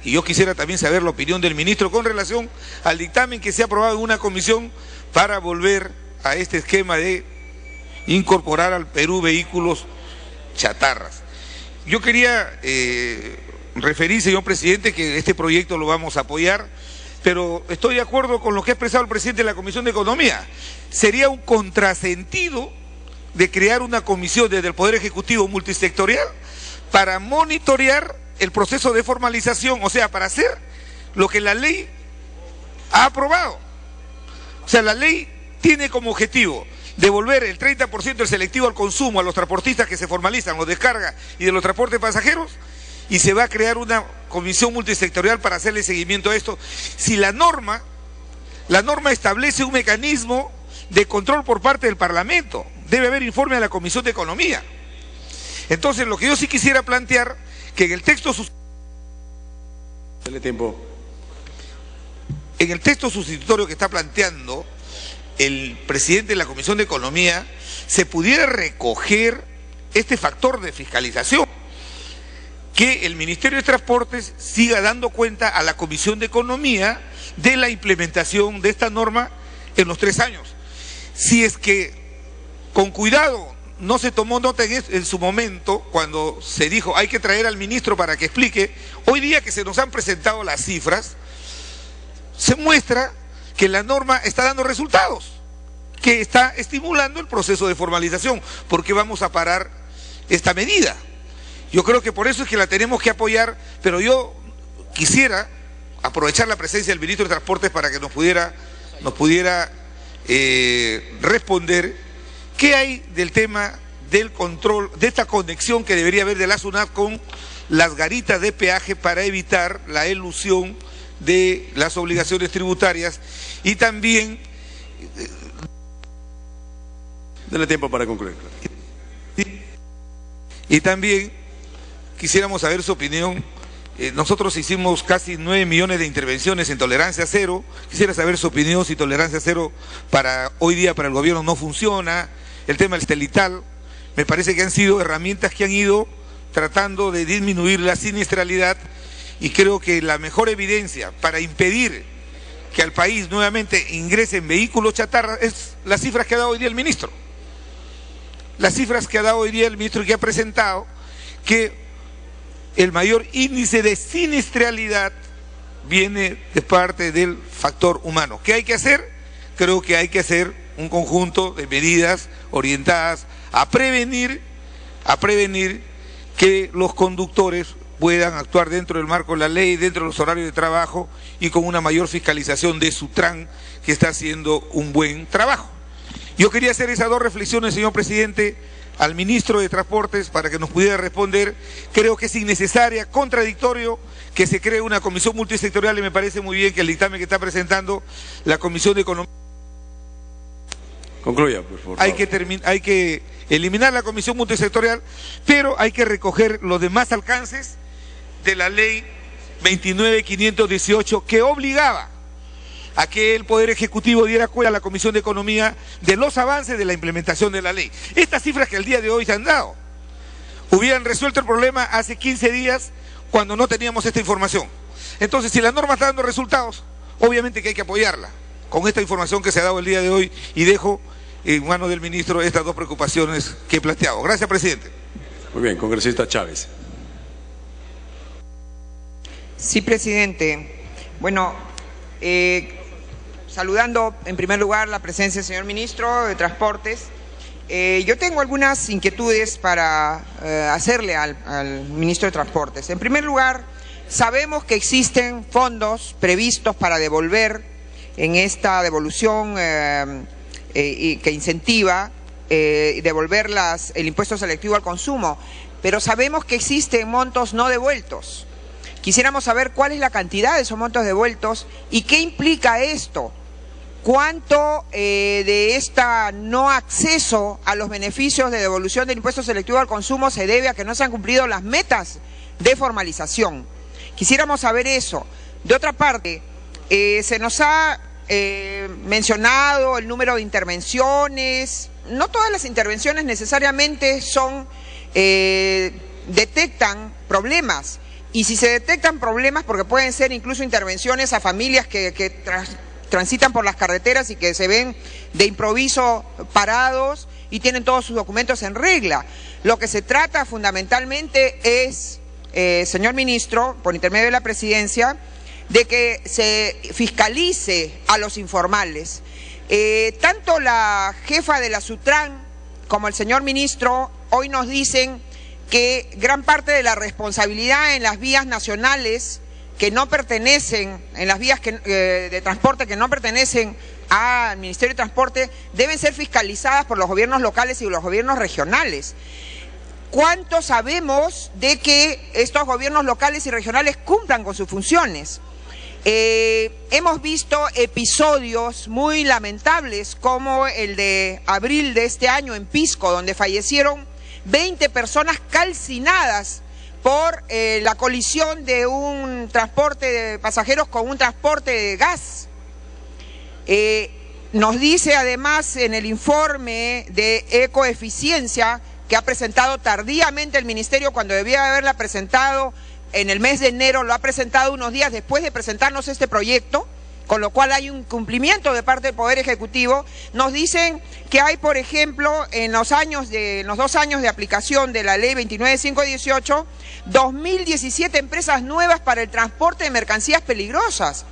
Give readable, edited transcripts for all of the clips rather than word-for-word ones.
y yo quisiera también saber la opinión del ministro con relación al dictamen que se ha aprobado en una comisión para volver a este esquema de incorporar al Perú vehículos chatarras. Yo quería referir, señor presidente, que este proyecto lo vamos a apoyar, pero estoy de acuerdo con lo que ha expresado el presidente de la Comisión de Economía. Sería un contrasentido de crear una comisión desde el Poder Ejecutivo multisectorial para monitorear el proceso de formalización, o sea, para hacer lo que la ley ha aprobado. O sea, la ley tiene como objetivo devolver el 30% del selectivo al consumo a los transportistas que se formalizan, los descarga y de los transportes de pasajeros, y se va a crear una comisión multisectorial para hacerle seguimiento a esto. Si la norma establece un mecanismo de control por parte del Parlamento, debe haber informe a la Comisión de Economía. Entonces, lo que yo sí quisiera plantear, que en el texto sustitutorio que está planteando el presidente de la Comisión de Economía, se pudiera recoger este factor de fiscalización, que el Ministerio de Transportes siga dando cuenta a la Comisión de Economía de la implementación de esta norma en los 3 años. Si es que con cuidado no se tomó nota en su momento, cuando se dijo hay que traer al ministro para que explique, hoy día que se nos han presentado las cifras, se muestra que la norma está dando resultados, que está estimulando el proceso de formalización. ¿Por qué vamos a parar esta medida? Yo creo que por eso es que la tenemos que apoyar, pero yo quisiera aprovechar la presencia del ministro de Transportes para que nos pudiera responder qué hay del tema del control, de esta conexión que debería haber de la SUNAT con las garitas de peaje para evitar la elusión de las obligaciones tributarias, y también Dale tiempo para concluir. Y también quisiéramos saber su opinión. Nosotros hicimos casi 9 millones de intervenciones en tolerancia cero. Quisiera saber su opinión si tolerancia cero para hoy día para el gobierno no funciona. El tema del Stelital, me parece que han sido herramientas que han ido tratando de disminuir la siniestralidad, y creo que la mejor evidencia para impedir que al país nuevamente ingresen vehículos chatarra es las cifras que ha dado hoy día el ministro. Las cifras que ha dado hoy día el ministro, que ha presentado que el mayor índice de siniestralidad viene de parte del factor humano. ¿Qué hay que hacer? Creo que hay que hacer un conjunto de medidas orientadas a prevenir que los conductores puedan actuar dentro del marco de la ley, dentro de los horarios de trabajo y con una mayor fiscalización de Sutran, que está haciendo un buen trabajo. Yo quería hacer esas 2 reflexiones, señor presidente, al ministro de Transportes para que nos pudiera responder. Creo que es innecesaria, contradictorio que se cree una comisión multisectorial, y me parece muy bien que el dictamen que está presentando la Comisión de Economía... Concluya, por favor. Hay que eliminar la comisión multisectorial, pero hay que recoger los demás alcances de la ley 29.518, que obligaba a que el Poder Ejecutivo diera cuenta a la Comisión de Economía de los avances de la implementación de la ley. Estas cifras que al día de hoy se han dado hubieran resuelto el problema hace 15 días cuando no teníamos esta información. Entonces, si la norma está dando resultados, obviamente que hay que apoyarla con esta información que se ha dado el día de hoy, y dejo en manos del ministro estas 2 preocupaciones que he planteado. Gracias, presidente. Muy bien, congresista Chávez. Sí, presidente. Bueno, saludando en primer lugar la presencia del señor ministro de Transportes, yo tengo algunas inquietudes para hacerle al ministro de Transportes. En primer lugar, sabemos que existen fondos previstos para devolver en esta devolución que incentiva devolver el impuesto selectivo al consumo, pero sabemos que existen montos no devueltos. Quisiéramos saber cuál es la cantidad de esos montos devueltos y qué implica esto. ¿Cuánto de esta no acceso a los beneficios de devolución del impuesto selectivo al consumo se debe a que no se han cumplido las metas de formalización? Quisiéramos saber eso. De otra parte, se nos ha mencionado el número de intervenciones. No todas las intervenciones necesariamente detectan problemas. y si se detectan problemas, porque pueden ser incluso intervenciones a familias que transitan por las carreteras y que se ven de improviso parados y tienen todos sus documentos en regla. Lo que se trata fundamentalmente es, señor ministro, por intermedio de la presidencia, de que se fiscalice a los informales. Tanto la jefa de la SUTRAN como el señor ministro hoy nos dicen que gran parte de la responsabilidad en las vías nacionales que no pertenecen, en las vías de transporte que no pertenecen al Ministerio de Transporte, deben ser fiscalizadas por los gobiernos locales y los gobiernos regionales. ¿Cuánto sabemos de que estos gobiernos locales y regionales cumplan con sus funciones? Hemos visto episodios muy lamentables como el de abril de este año en Pisco, donde fallecieron 20 personas calcinadas por la colisión de un transporte de pasajeros con un transporte de gas. Nos dice además en el informe de ecoeficiencia que ha presentado tardíamente el Ministerio, cuando debía haberla presentado en el mes de enero, lo ha presentado unos días después de presentarnos este proyecto, con lo cual hay un cumplimiento de parte del Poder Ejecutivo. Nos dicen que hay, por ejemplo, en los 2 años de aplicación de la Ley 29518, 2017 empresas nuevas para el transporte de mercancías peligrosas.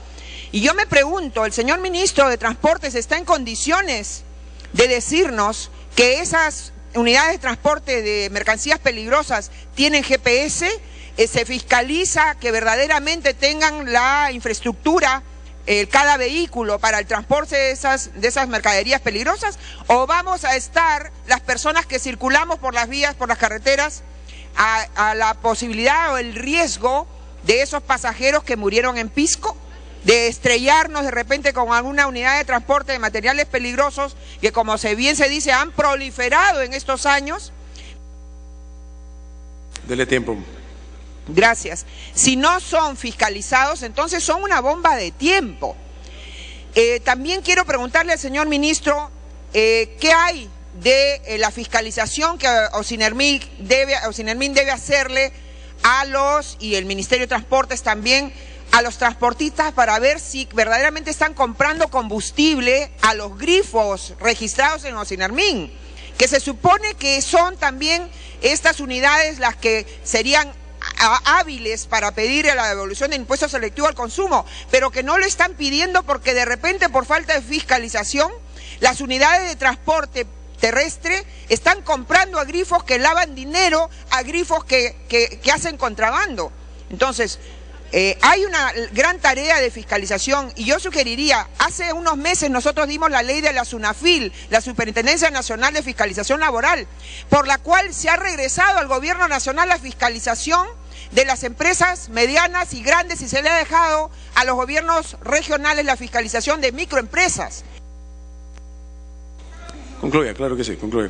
Y yo me pregunto, ¿el señor ministro de Transportes está en condiciones de decirnos que esas unidades de transporte de mercancías peligrosas tienen GPS? ¿Se fiscaliza que verdaderamente tengan la infraestructura, cada vehículo para el transporte de esas mercaderías peligrosas? ¿O vamos a estar las personas que circulamos por las vías, por las carreteras, a la posibilidad o el riesgo de esos pasajeros que murieron en Pisco, de estrellarnos de repente con alguna unidad de transporte de materiales peligrosos que, como bien se dice, han proliferado en estos años? Dele tiempo. Gracias. Si no son fiscalizados, entonces son una bomba de tiempo. También quiero preguntarle al señor ministro qué hay de la fiscalización que Ocinermin debe hacerle a y el Ministerio de Transportes también, a los transportistas, para ver si verdaderamente están comprando combustible a los grifos registrados en Ocinermin, que se supone que son también estas unidades las que serían hábiles para pedir la devolución de impuestos selectivos al consumo, pero que no lo están pidiendo porque de repente, por falta de fiscalización, las unidades de transporte terrestre están comprando a grifos que lavan dinero, a grifos que hacen contrabando. Entonces, hay una gran tarea de fiscalización, y yo sugeriría, hace unos meses nosotros dimos la ley de la SUNAFIL, la Superintendencia Nacional de Fiscalización Laboral, por la cual se ha regresado al gobierno nacional la fiscalización de las empresas medianas y grandes, y se le ha dejado a los gobiernos regionales la fiscalización de microempresas. Concluya, claro que sí, concluya.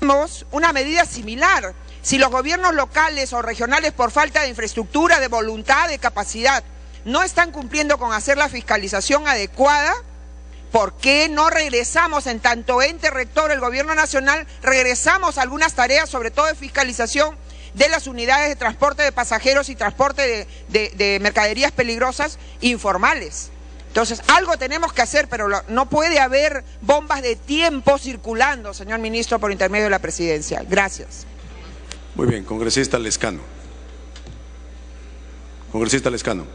Tenemos una medida similar. Si los gobiernos locales o regionales, por falta de infraestructura, de voluntad, de capacidad, no están cumpliendo con hacer la fiscalización adecuada, ¿por qué no regresamos, en tanto ente rector, el gobierno nacional, regresamos a algunas tareas, sobre todo de fiscalización de las unidades de transporte de pasajeros y transporte de mercaderías peligrosas informales? Entonces, algo tenemos que hacer, pero no puede haber bombas de tiempo circulando, señor ministro, por intermedio de la presidencia. Gracias. Muy bien, congresista Lescano. Congresista Lescano.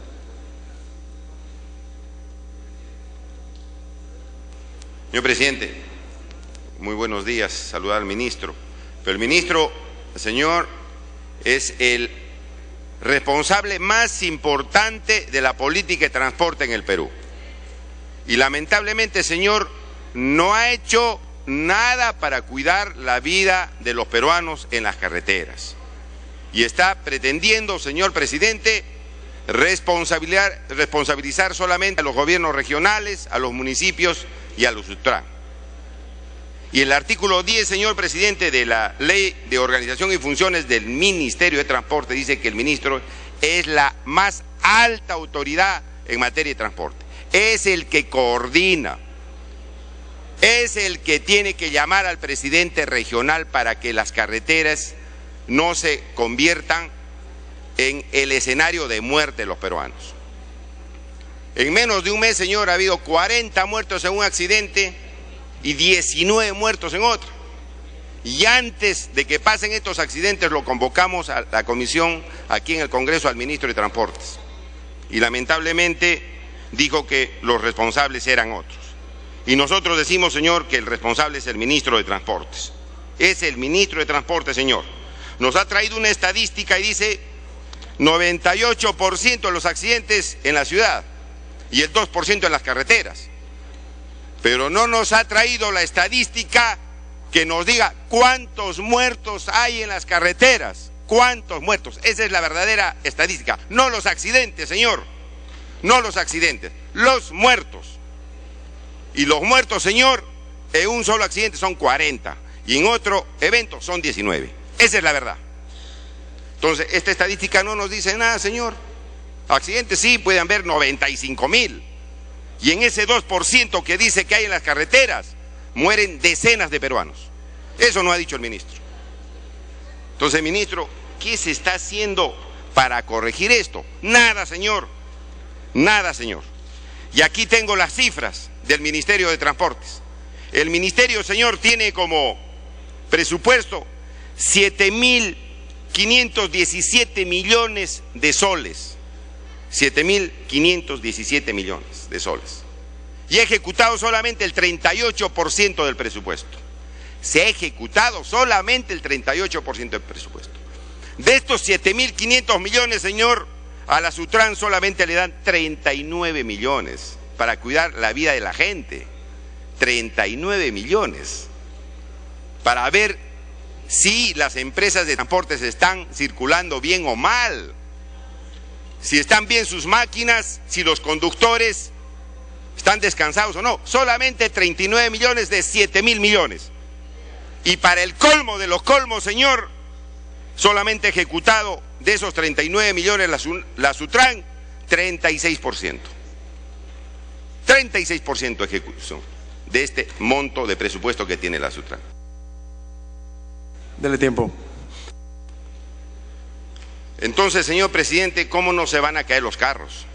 Señor presidente, muy buenos días, saludar al ministro. Pero el ministro, señor, es el responsable más importante de la política de transporte en el Perú. Y lamentablemente, señor, no ha hecho nada para cuidar la vida de los peruanos en las carreteras. Y está pretendiendo, señor presidente, responsabilizar solamente a los gobiernos regionales, a los municipios y a los SUTRAN. Y el artículo 10, señor presidente, de la Ley de Organización y Funciones del Ministerio de Transporte dice que el ministro es la más alta autoridad en materia de transporte. Es el que coordina, es el que tiene que llamar al presidente regional para que las carreteras no se conviertan en el escenario de muerte de los peruanos. En menos de un mes, señor, ha habido 40 muertos en un accidente y 19 muertos en otro. Y antes de que pasen estos accidentes lo convocamos a la comisión aquí en el Congreso al ministro de Transportes. Y lamentablemente dijo que los responsables eran otros. Y nosotros decimos, señor, que el responsable es el ministro de Transportes. Es el ministro de Transportes, señor. Nos ha traído una estadística y dice 98% de los accidentes en la ciudad y el 2% en las carreteras. Pero no nos ha traído la estadística que nos diga cuántos muertos hay en las carreteras. ¿Cuántos muertos? Esa es la verdadera estadística. No los accidentes, señor. No los accidentes. Los muertos. Y los muertos, señor, en un solo accidente son 40. Y en otro evento son 19. Esa es la verdad. Entonces, esta estadística no nos dice nada, señor. Accidentes sí, pueden haber 95,000. Y en ese 2% que dice que hay en las carreteras, mueren decenas de peruanos. Eso no ha dicho el ministro. Entonces, ministro, ¿qué se está haciendo para corregir esto? Nada, señor. Nada, señor. Y aquí tengo las cifras del Ministerio de Transportes. El ministerio, señor, tiene como presupuesto 7.517 millones de soles. 7.517 millones de soles. Y ha ejecutado solamente el 38% del presupuesto. Se ha ejecutado solamente el 38% del presupuesto. De estos 7.500 millones, señor, a la Sutran solamente le dan 39 millones para cuidar la vida de la gente. 39 millones. Para ver si las empresas de transportes están circulando bien o mal. Si están bien sus máquinas, si los conductores están descansados o no. Solamente 39 millones de 7.000 millones. Y para el colmo de los colmos, señor, solamente ejecutado de esos 39 millones la Sutran, 36%. 36% ejecución de este monto de presupuesto que tiene la Sutran. Dele tiempo. Entonces, señor presidente, ¿cómo no se van a caer los carros?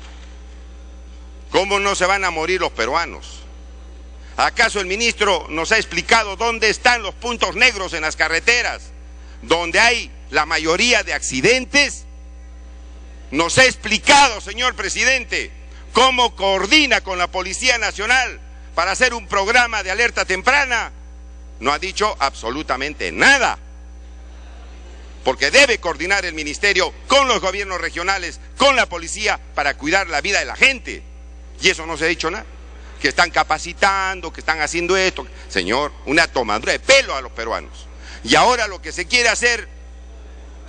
¿Cómo no se van a morir los peruanos? ¿Acaso el ministro nos ha explicado dónde están los puntos negros en las carreteras, donde hay la mayoría de accidentes? Nos ha explicado, señor presidente, cómo coordina con la Policía Nacional para hacer un programa de alerta temprana. No ha dicho absolutamente nada. Porque debe coordinar el ministerio con los gobiernos regionales, con la policía, para cuidar la vida de la gente. Y eso no se ha dicho nada. Que están capacitando, que están haciendo esto. Señor, una tomadura de pelo a los peruanos. Y ahora lo que se quiere hacer,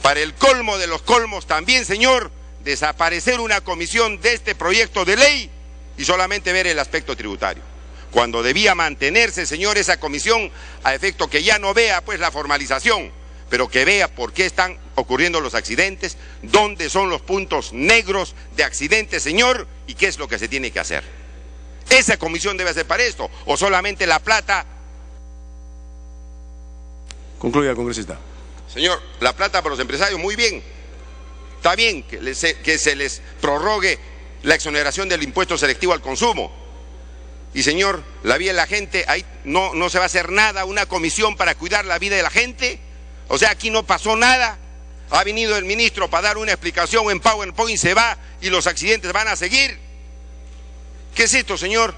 para el colmo de los colmos también, señor, desaparecer una comisión de este proyecto de ley y solamente ver el aspecto tributario. Cuando debía mantenerse, señor, esa comisión, a efecto que ya no vea pues la formalización, pero que vea por qué están ocurriendo los accidentes, dónde son los puntos negros de accidentes, señor, y qué es lo que se tiene que hacer. Esa comisión debe hacer para esto, o solamente la plata. Concluya, congresista. Señor, la plata para los empresarios, muy bien. Está bien que se les prorrogue la exoneración del impuesto selectivo al consumo. Y señor, la vida de la gente, ahí no se va a hacer nada, una comisión para cuidar la vida de la gente. O sea, aquí no pasó nada. Ha venido el ministro para dar una explicación en PowerPoint, se va y los accidentes van a seguir. ¿Qué es esto, señor?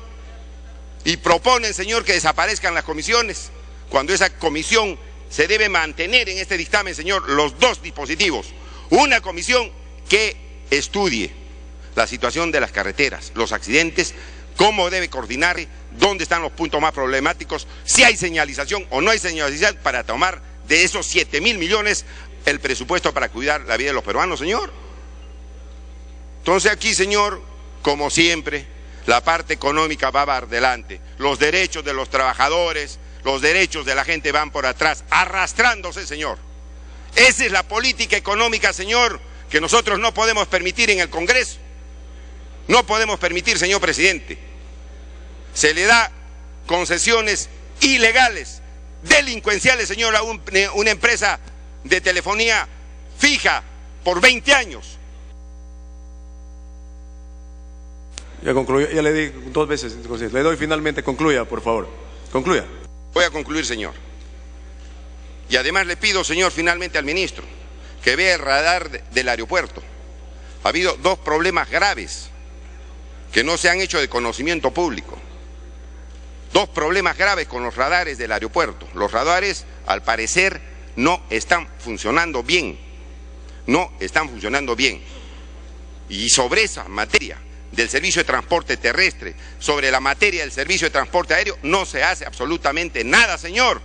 Y proponen, señor, que desaparezcan las comisiones, cuando esa comisión se debe mantener en este dictamen, señor, los dos dispositivos. Una comisión que estudie la situación de las carreteras, los accidentes, cómo debe coordinar, dónde están los puntos más problemáticos, si hay señalización o no hay señalización, para tomar de esos 7.000 millones el presupuesto para cuidar la vida de los peruanos, señor. Entonces aquí, señor, como siempre, la parte económica va adelante, los derechos de los trabajadores, los derechos de la gente van por atrás, arrastrándose, señor. Esa es la política económica, señor, que nosotros no podemos permitir en el Congreso. No podemos permitir, señor presidente. Se le da concesiones ilegales, delincuenciales, señor, a una empresa de telefonía fija por 20 años. Ya concluyó, ya le di 2 veces, le doy finalmente, concluya, por favor. Concluya. Voy a concluir, señor. Y además le pido, señor, finalmente al ministro, que vea el radar del aeropuerto. Ha habido 2 problemas graves que no se han hecho de conocimiento público. 2 problemas graves con los radares del aeropuerto. Los radares, al parecer, no están funcionando bien. No están funcionando bien. Y sobre esa materia del servicio de transporte terrestre, sobre la materia del servicio de transporte aéreo, no se hace absolutamente nada, señor.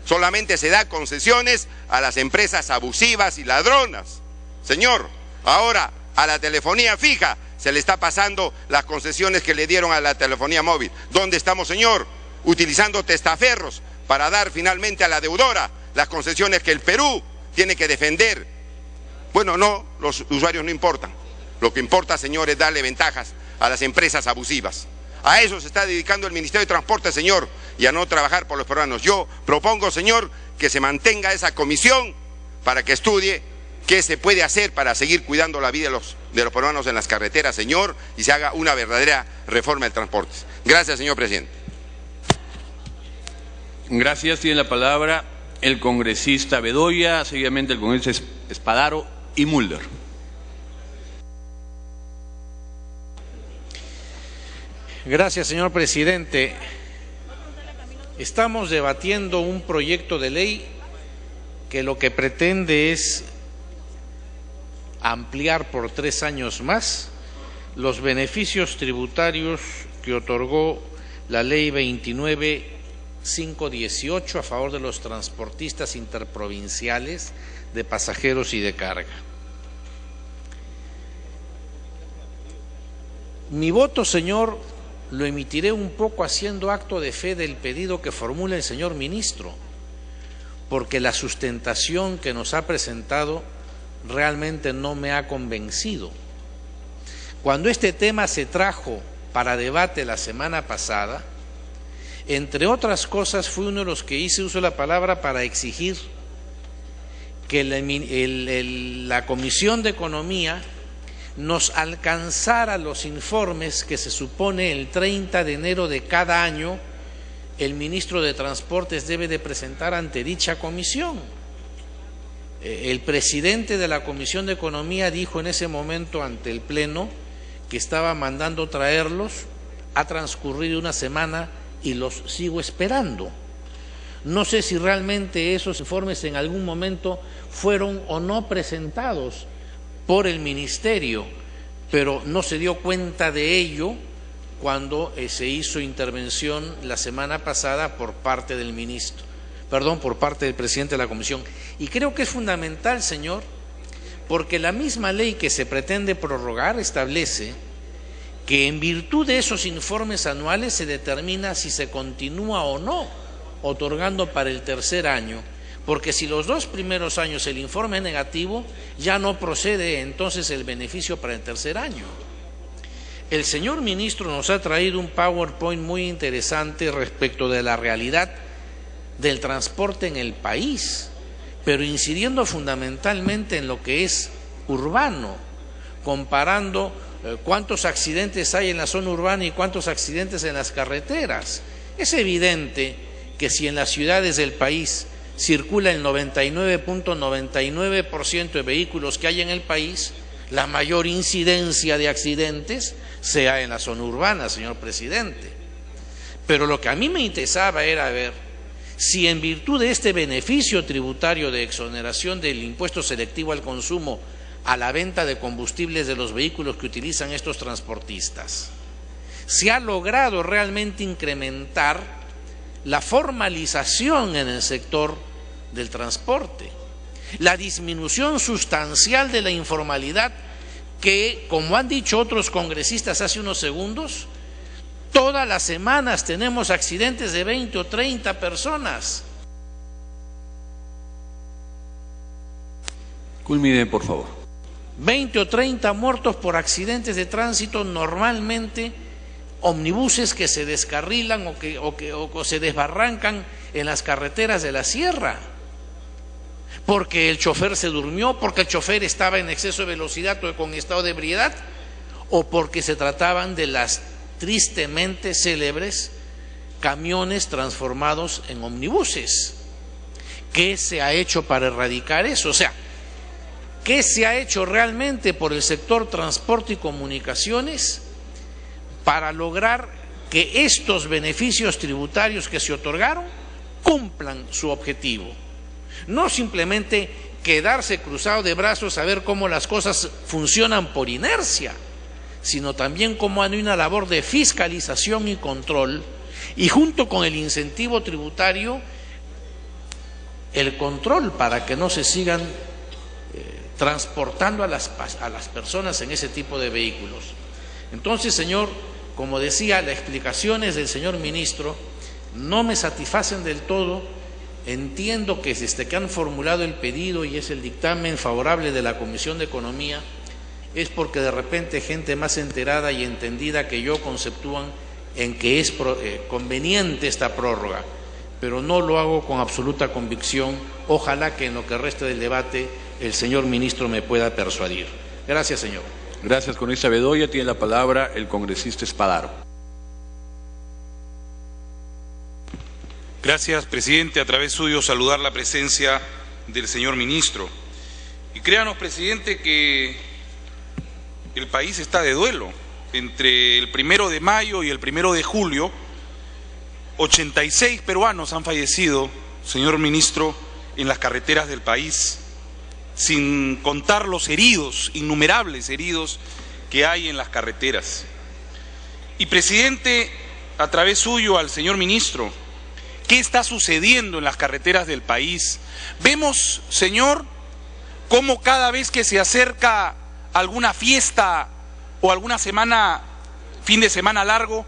Solamente se da concesiones a las empresas abusivas y ladronas. Señor, ahora a la telefonía fija se le está pasando las concesiones que le dieron a la telefonía móvil. ¿Dónde estamos, señor? Utilizando testaferros para dar finalmente a la deudora las concesiones que el Perú tiene que defender. Bueno, no, los usuarios no importan. Lo que importa, señor, es darle ventajas a las empresas abusivas. A eso se está dedicando el Ministerio de Transporte, señor, y a no trabajar por los peruanos. Yo propongo, señor, que se mantenga esa comisión para que estudie qué se puede hacer para seguir cuidando la vida de los peruanos en las carreteras, señor, y se haga una verdadera reforma del transporte. Gracias, señor presidente. Gracias. Tiene la palabra el congresista Bedoya, seguidamente el congresista Espadaro y Mulder. Gracias, señor presidente. Estamos debatiendo un proyecto de ley que lo que pretende es ampliar por 3 años más los beneficios tributarios que otorgó la Ley 29.518 a favor de los transportistas interprovinciales de pasajeros y de carga. Mi voto, señor, lo emitiré un poco haciendo acto de fe del pedido que formula el señor ministro, porque la sustentación que nos ha presentado realmente no me ha convencido. Cuando este tema se trajo para debate la semana pasada, entre otras cosas fui uno de los que hice uso de la palabra para exigir que la Comisión de Economía nos alcanzara los informes que se supone el 30 de enero de cada año el ministro de Transportes debe de presentar ante dicha comisión. El presidente de la Comisión de Economía dijo en ese momento ante el Pleno que estaba mandando traerlos. Ha transcurrido una semana y los sigo esperando. No sé si realmente esos informes en algún momento fueron o no presentados por el ministerio, pero no se dio cuenta de ello cuando se hizo intervención la semana pasada por parte del por parte del presidente de la comisión. Y creo que es fundamental, señor, porque la misma ley que se pretende prorrogar establece que en virtud de esos informes anuales se determina si se continúa o no otorgando para el 3er año. Porque si los 2 primeros años el informe es negativo, ya no procede entonces el beneficio para el 3er año. El señor ministro nos ha traído un PowerPoint muy interesante respecto de la realidad del transporte en el país, pero incidiendo fundamentalmente en lo que es urbano, comparando cuántos accidentes hay en la zona urbana y cuántos accidentes en las carreteras. Es evidente que si en las ciudades del país circula el 99.99% de vehículos que hay en el país, la mayor incidencia de accidentes sea en la zona urbana, señor presidente. Pero lo que a mí me interesaba era ver si en virtud de este beneficio tributario de exoneración del impuesto selectivo al consumo a la venta de combustibles de los vehículos que utilizan estos transportistas, se ha logrado realmente incrementar la formalización en el sector del transporte, la disminución sustancial de la informalidad que, como han dicho otros congresistas hace unos segundos, todas las semanas tenemos accidentes de 20 o 30 personas. Culmine, por favor. 20 o 30 muertos por accidentes de tránsito, normalmente omnibuses que se descarrilan o se desbarrancan en las carreteras de la sierra. porque el chofer se durmió, porque el chofer estaba en exceso de velocidad o con estado de ebriedad, o porque se trataban de las tristemente célebres camiones transformados en omnibuses. ¿Qué se ha hecho para erradicar eso? O sea, ¿qué se ha hecho realmente por el sector transporte y comunicaciones para lograr que estos beneficios tributarios que se otorgaron cumplan su objetivo? No simplemente quedarse cruzado de brazos a ver cómo las cosas funcionan por inercia, sino también cómo hay una labor de fiscalización y control, y junto con el incentivo tributario, el control para que no se sigan transportando a las personas en ese tipo de vehículos. Entonces, señor, como decía, las explicaciones del señor ministro no me satisfacen del todo. Entiendo que desde que han formulado el pedido y es el dictamen favorable de la Comisión de Economía, es porque de repente gente más enterada y entendida que yo conceptúan en que es conveniente esta prórroga, pero no lo hago con absoluta convicción. Ojalá que en lo que reste del debate el señor ministro me pueda persuadir. Gracias, señor. Gracias, congresista Bedoya. Tiene la palabra el congresista Espadaro. Gracias, presidente. A través suyo saludar la presencia del señor ministro. Y créanos, presidente, que el país está de duelo. Entre el 1 de mayo y el 1 de julio, 86 peruanos han fallecido, señor ministro, en las carreteras del país, sin contar los heridos, innumerables heridos que hay en las carreteras. Y, presidente, a través suyo al señor ministro, ¿qué está sucediendo en las carreteras del país? Vemos, señor, cómo cada vez que se acerca alguna fiesta o alguna semana, fin de semana largo,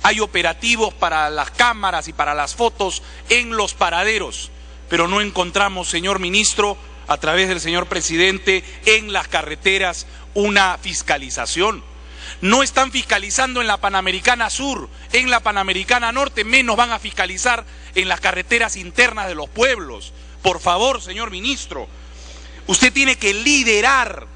hay operativos para las cámaras y para las fotos en los paraderos, pero no encontramos, señor ministro, a través del señor presidente, en las carreteras una fiscalización. No están fiscalizando en la Panamericana Sur, en la Panamericana Norte, menos van a fiscalizar en las carreteras internas de los pueblos. Por favor, señor ministro, usted tiene que liderar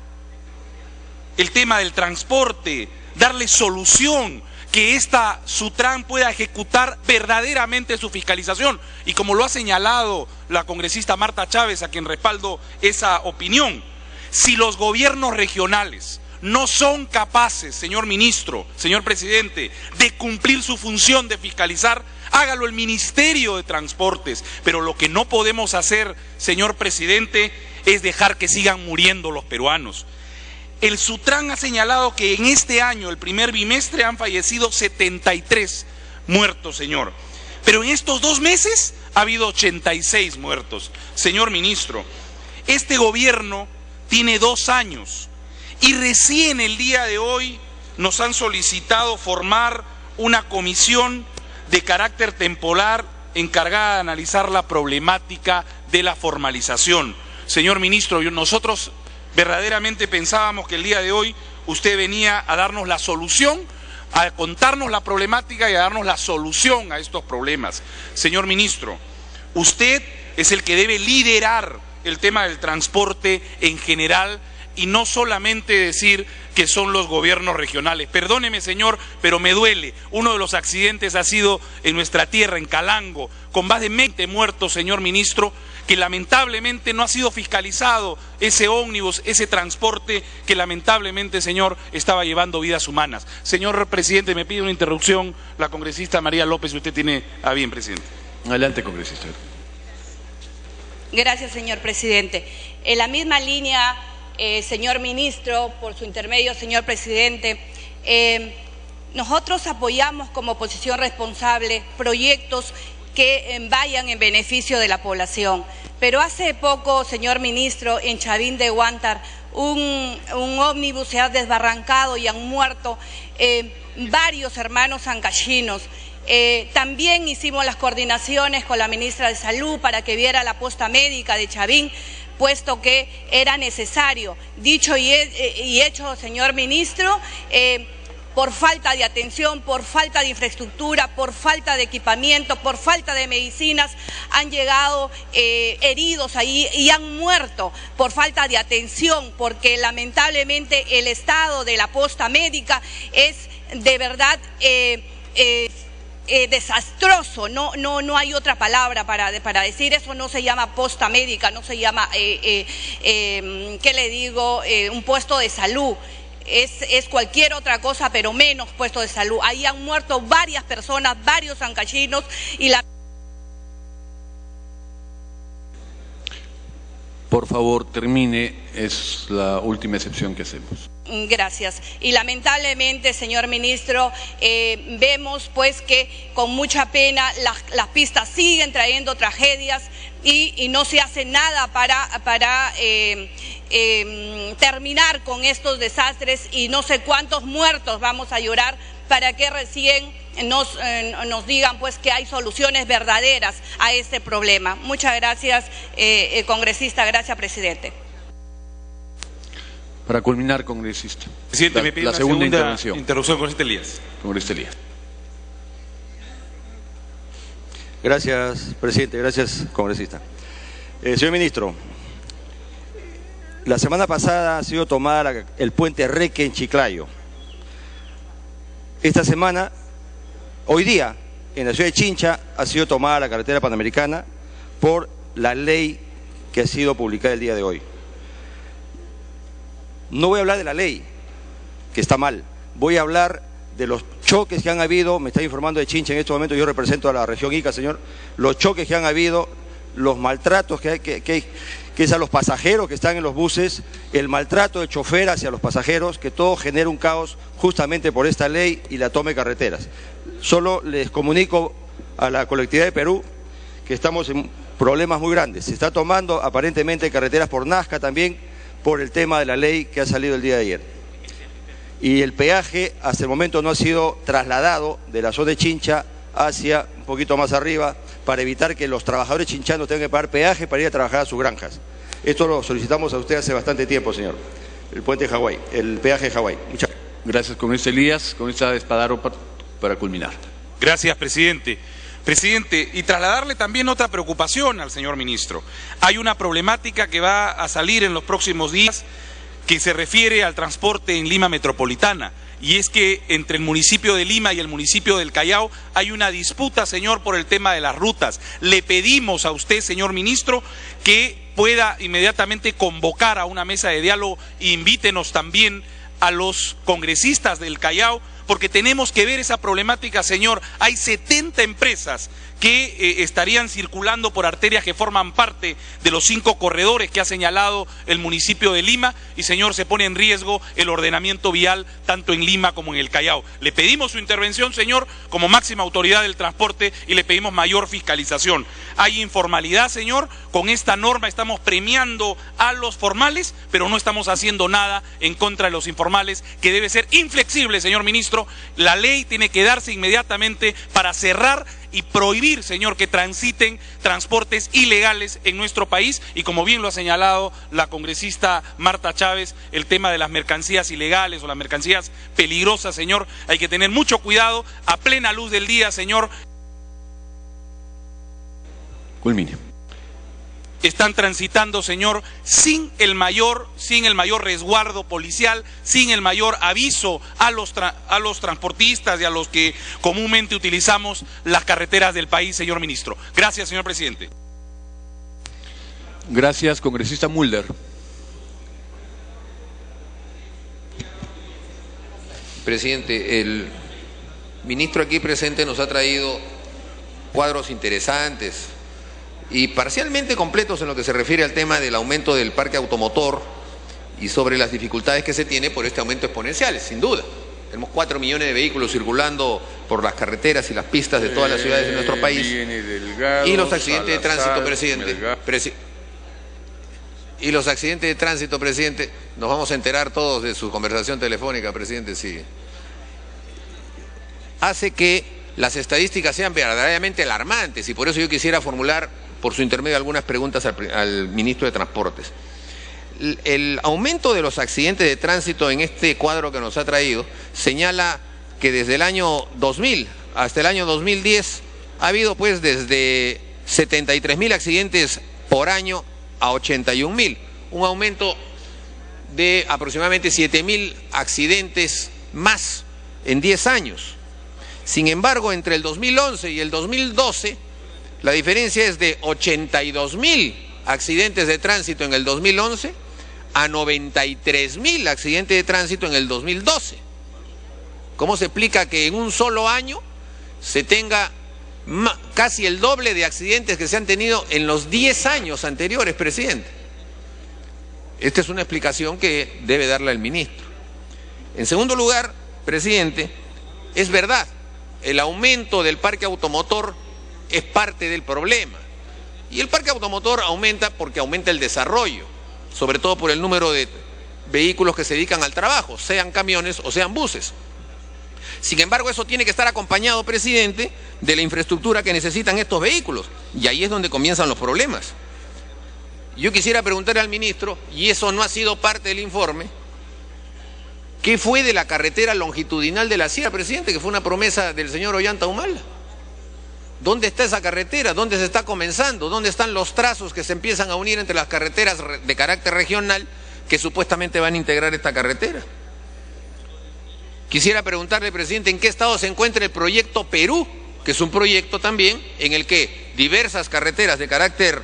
el tema del transporte, darle solución, que esta Sutran pueda ejecutar verdaderamente su fiscalización. Y como lo ha señalado la congresista Marta Chávez, a quien respaldo esa opinión, si los gobiernos regionales no son capaces, señor ministro, señor presidente, de cumplir su función de fiscalizar, hágalo el Ministerio de Transportes. Pero lo que no podemos hacer, señor presidente, es dejar que sigan muriendo los peruanos. El Sutran ha señalado que en este año, el primer bimestre, han fallecido 73 muertos, señor. Pero en estos 2 meses ha habido 86 muertos. Señor ministro, este gobierno tiene 2 años y recién el día de hoy nos han solicitado formar una comisión de carácter temporal encargada de analizar la problemática de la formalización. Señor ministro, nosotros verdaderamente pensábamos que el día de hoy usted venía a darnos la solución, a contarnos la problemática y a darnos la solución a estos problemas. Señor ministro, usted es el que debe liderar el tema del transporte en general y no solamente decir que son los gobiernos regionales. Perdóneme, señor, pero me duele. Uno de los accidentes ha sido en nuestra tierra, en Calango, con más de 20 muertos, señor ministro, que lamentablemente no ha sido fiscalizado ese ómnibus, ese transporte que lamentablemente, señor, estaba llevando vidas humanas. Señor presidente, me pide una interrupción la congresista María López, si usted tiene a bien, presidente. Adelante, congresista. Gracias, señor presidente. En la misma línea, señor ministro, por su intermedio, señor presidente, nosotros apoyamos como oposición responsable proyectos que vayan en beneficio de la población. Pero hace poco, señor ministro, en Chavín de Huántar, un ómnibus se ha desbarrancado y han muerto varios hermanos ancachinos. También hicimos las coordinaciones con la ministra de Salud para que viera la posta médica de Chavín, puesto que era necesario. Dicho y hecho, señor ministro, por falta de atención, por falta de infraestructura, por falta de equipamiento, por falta de medicinas, han llegado heridos ahí y han muerto por falta de atención, porque lamentablemente el estado de la posta médica es de verdad desastroso. No hay otra palabra para decir eso. No se llama posta médica, no se llama, ¿qué le digo?, un puesto de salud. Es cualquier otra cosa, pero menos puesto de salud. Ahí han muerto varias personas, varios ancachinos y la... Por favor, termine, es la última excepción que hacemos. Gracias. Y lamentablemente, señor ministro, vemos pues que con mucha pena las pistas siguen trayendo tragedias y no se hace nada para terminar con estos desastres, y no sé cuántos muertos vamos a llorar para que recién nos digan pues que hay soluciones verdaderas a este problema. Muchas gracias, congresista. Gracias, presidente. Para culminar, congresista. Presidente, me pide la segunda intervención. Congresista Elías. Congresista Elías. Gracias, presidente. Gracias, congresista. Señor ministro, la semana pasada ha sido tomada el puente Reque en Chiclayo. Esta semana, hoy día, en la ciudad de Chincha, ha sido tomada la carretera panamericana por la ley que ha sido publicada el día de hoy. No voy a hablar de la ley, que está mal. Voy a hablar de los choques que han habido. Me está informando de Chincha en este momento, yo represento a la región Ica, señor. Los choques que han habido, los maltratos que es a los pasajeros que están en los buses, el maltrato del chofer hacia los pasajeros, que todo genera un caos justamente por esta ley y la toma de carreteras. Solo les comunico a la colectividad de Perú que estamos en problemas muy grandes. Se está tomando aparentemente carreteras por Nazca también, por el tema de la ley que ha salido el día de ayer. Y el peaje hasta el momento no ha sido trasladado de la zona de Chincha hacia un poquito más arriba, para evitar que los trabajadores chinchanos tengan que pagar peaje para ir a trabajar a sus granjas. Esto lo solicitamos a usted hace bastante tiempo, señor. El puente de Hawái, el peaje de Hawái. Muchas gracias. Gracias, congresista Elías. Congresista Espadaro, para culminar. Gracias, presidente. Presidente, y trasladarle también otra preocupación al señor ministro. Hay una problemática que va a salir en los próximos días que se refiere al transporte en Lima Metropolitana. Y es que entre el municipio de Lima y el municipio del Callao hay una disputa, señor, por el tema de las rutas. Le pedimos a usted, señor ministro, que pueda inmediatamente convocar a una mesa de diálogo e invítenos también a los congresistas del Callao, porque tenemos que ver esa problemática, señor. Hay 70 empresas que estarían circulando por arterias que forman parte de los 5 corredores que ha señalado el municipio de Lima, y, señor, se pone en riesgo el ordenamiento vial tanto en Lima como en el Callao. Le pedimos su intervención, señor, como máxima autoridad del transporte, y le pedimos mayor fiscalización. Hay informalidad, señor. Con esta norma estamos premiando a los formales, pero no estamos haciendo nada en contra de los informales, que debe ser inflexible, señor ministro. La ley tiene que darse inmediatamente para cerrar y prohibir, señor, que transiten transportes ilegales en nuestro país. Y como bien lo ha señalado la congresista Marta Chávez, el tema de las mercancías ilegales o las mercancías peligrosas, señor, hay que tener mucho cuidado a plena luz del día, señor. Culmine. Están transitando, señor, sin el mayor resguardo policial, sin el mayor aviso a los transportistas y a los que comúnmente utilizamos las carreteras del país, señor ministro. Gracias, señor presidente. Gracias, congresista Mulder. Presidente, el ministro aquí presente nos ha traído cuadros interesantes y parcialmente completos en lo que se refiere al tema del aumento del parque automotor y sobre las dificultades que se tiene por este aumento exponencial, sin duda. Tenemos 4 millones de vehículos circulando por las carreteras y las pistas de todas las ciudades de nuestro país. Y los accidentes de tránsito, presidente. Y los accidentes de tránsito, presidente, nos vamos a enterar todos de su conversación telefónica, presidente, sí. Hace que las estadísticas sean verdaderamente alarmantes, y por eso yo quisiera formular por su intermedio algunas preguntas al ministro de Transportes. el aumento de los accidentes de tránsito en este cuadro que nos ha traído señala que desde el año 2000 hasta el año 2010 ha habido pues desde 73.000 accidentes por año a 81.000, un aumento de aproximadamente 7.000 accidentes más en 10 años. Sin embargo, entre el 2011 y el 2012, la diferencia es de 82.000 accidentes de tránsito en el 2011 a 93.000 accidentes de tránsito en el 2012. ¿Cómo se explica que en un solo año se tenga casi el doble de accidentes que se han tenido en los 10 años anteriores, presidente? Esta es una explicación que debe darle el ministro. En segundo lugar, presidente, es verdad, el aumento del parque automotor es parte del problema. Y el parque automotor aumenta porque aumenta el desarrollo, sobre todo por el número de vehículos que se dedican al trabajo, sean camiones o sean buses. Sin embargo, eso tiene que estar acompañado, presidente, de la infraestructura que necesitan estos vehículos. Y ahí es donde comienzan los problemas. Yo quisiera preguntarle al ministro, y eso no ha sido parte del informe, ¿qué fue de la carretera longitudinal de la Sierra, presidente? Que fue una promesa del señor Ollanta Humala. ¿Dónde está esa carretera? ¿Dónde se está comenzando? ¿Dónde están los trazos que se empiezan a unir entre las carreteras de carácter regional que supuestamente van a integrar esta carretera? Quisiera preguntarle, presidente, ¿en qué estado se encuentra el proyecto Perú? Que es un proyecto también en el que diversas carreteras de carácter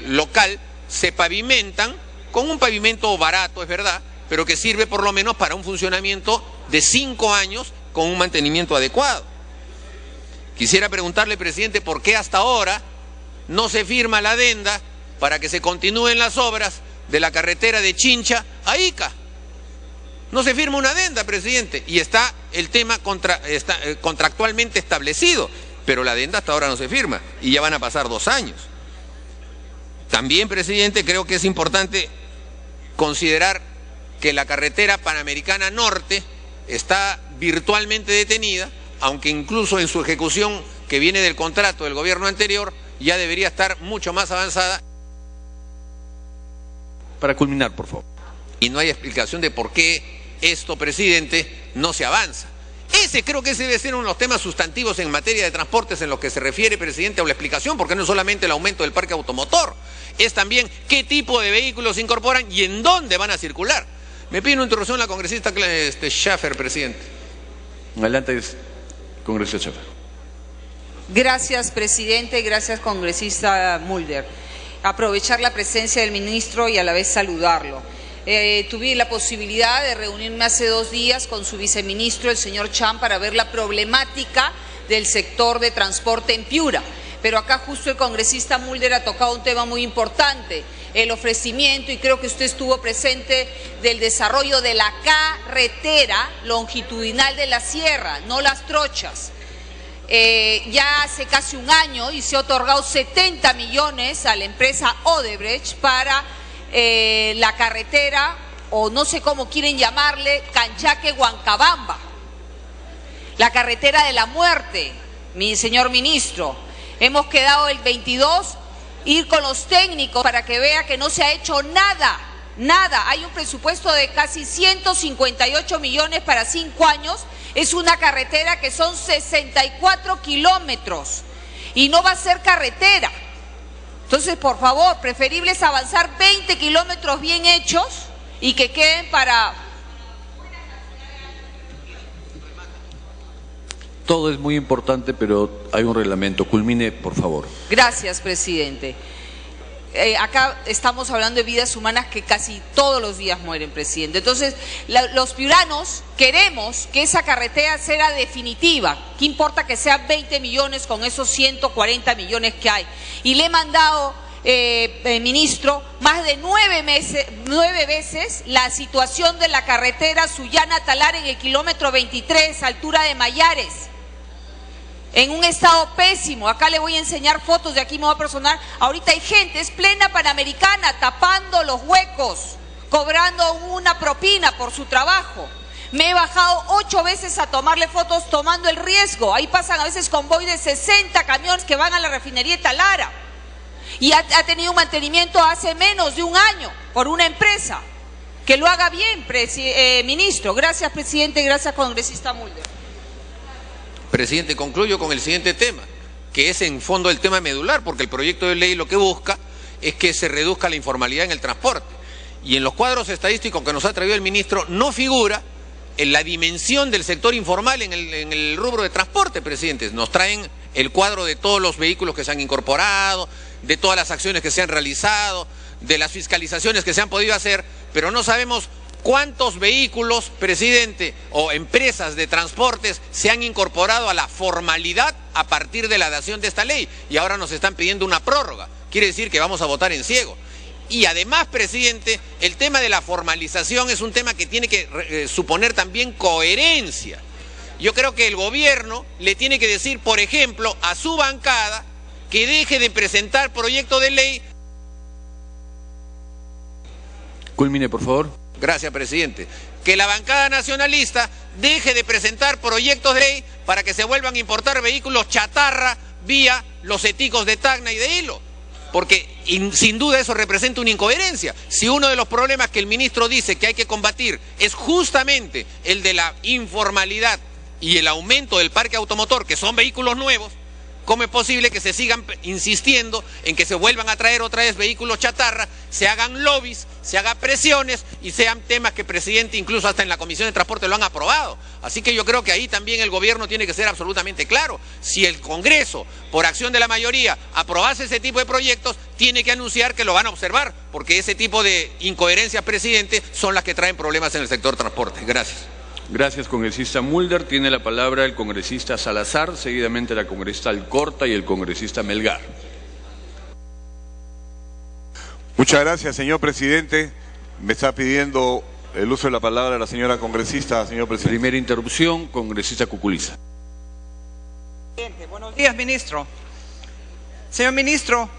local se pavimentan con un pavimento barato, es verdad, pero que sirve por lo menos para un funcionamiento de 5 años con un mantenimiento adecuado. Quisiera preguntarle, presidente, ¿por qué hasta ahora no se firma la adenda para que se continúen las obras de la carretera de Chincha a Ica? No se firma una adenda, presidente, y está el tema contractualmente establecido, pero la adenda hasta ahora no se firma y ya van a pasar 2 años. También, presidente, creo que es importante considerar que la carretera Panamericana Norte está virtualmente detenida, aunque incluso en su ejecución, que viene del contrato del gobierno anterior, ya debería estar mucho más avanzada. Para culminar, por favor. Y no hay explicación de por qué esto, presidente, no se avanza. Creo que ese debe ser uno de los temas sustantivos en materia de transportes en los que se refiere, presidente, a la explicación, porque no es solamente el aumento del parque automotor, es también qué tipo de vehículos se incorporan y en dónde van a circular. Me pide una interrupción la congresista Schaffer, presidente. Adelante, congresista Schaffer. Gracias, presidente. Gracias, congresista Mulder. Aprovechar la presencia del ministro y a la vez saludarlo. Tuve la posibilidad de reunirme hace 2 días con su viceministro, el señor Chan, para ver la problemática del sector de transporte en Piura. Pero acá justo el congresista Mulder ha tocado un tema muy importante, el ofrecimiento, y creo que usted estuvo presente, del desarrollo de la carretera longitudinal de la sierra, no las trochas. Ya hace casi un año y se ha otorgado 70 millones a la empresa Odebrecht para la carretera, o no sé cómo quieren llamarle, Canchaque-Huancabamba, la carretera de la muerte, mi señor ministro. Hemos quedado el 22 ir con los técnicos para que vea que no se ha hecho nada. Hay un presupuesto de casi 158 millones para 5 años. Es una carretera que son 64 kilómetros y no va a ser carretera. Entonces, por favor, preferible es avanzar 20 kilómetros bien hechos y que queden para... Todo es muy importante, pero hay un reglamento. Culmine, por favor. Gracias, presidente. Acá estamos hablando de vidas humanas que casi todos los días mueren, presidente. Entonces, los piuranos queremos que esa carretera sea definitiva. ¿Qué importa que sean 20 millones con esos 140 millones que hay? Y le he mandado, ministro, más de 9 veces la situación de la carretera Sullana-Talar en el kilómetro 23, altura de Mayares. En un estado pésimo. Acá le voy a enseñar fotos, de aquí me voy a personar. Ahorita hay gente, es plena Panamericana, tapando los huecos, cobrando una propina por su trabajo. Me he bajado 8 veces a tomarle fotos tomando el riesgo. Ahí pasan a veces convoy de 60 camiones que van a la refinería de Talara. y ha tenido un mantenimiento hace menos de un año por una empresa. Que lo haga bien, ministro. Gracias, presidente. Gracias, congresista Mulder. Presidente, concluyo con el siguiente tema, que es en fondo el tema medular, porque el proyecto de ley lo que busca es que se reduzca la informalidad en el transporte. Y en los cuadros estadísticos que nos ha traído el ministro no figura en la dimensión del sector informal en el rubro de transporte, presidente. Nos traen el cuadro de todos los vehículos que se han incorporado, de todas las acciones que se han realizado, de las fiscalizaciones que se han podido hacer, pero no sabemos cuántos vehículos, presidente, o empresas de transportes se han incorporado a la formalidad a partir de la dación de esta ley, y ahora nos están pidiendo una prórroga. Quiere decir que vamos a votar en ciego. Y además, presidente, el tema de la formalización es un tema que tiene que suponer también coherencia. Yo creo que el gobierno le tiene que decir, por ejemplo, a su bancada que deje de presentar proyecto de ley. Culmine, por favor. Gracias, presidente. Que la bancada nacionalista deje de presentar proyectos de ley para que se vuelvan a importar vehículos chatarra vía los eticos de Tacna y de Hilo. Porque sin duda eso representa una incoherencia. Si uno de los problemas que el ministro dice que hay que combatir es justamente el de la informalidad y el aumento del parque automotor, que son vehículos nuevos, ¿cómo es posible que se sigan insistiendo en que se vuelvan a traer otra vez vehículos chatarra, se hagan lobbies, se hagan presiones y sean temas que, presidente, incluso hasta en la Comisión de Transporte lo han aprobado? Así que yo creo que ahí también el gobierno tiene que ser absolutamente claro. Si el Congreso, por acción de la mayoría, aprobase ese tipo de proyectos, tiene que anunciar que lo van a observar, porque ese tipo de incoherencias, presidente, son las que traen problemas en el sector transporte. Gracias. Gracias, congresista Mulder. Tiene la palabra el congresista Salazar, seguidamente la congresista Alcorta y el congresista Melgar. Muchas gracias, señor presidente. Me está pidiendo el uso de la palabra la señora congresista, señor presidente. Primera interrupción, congresista Cuculiza. Buenos días, ministro. Señor ministro,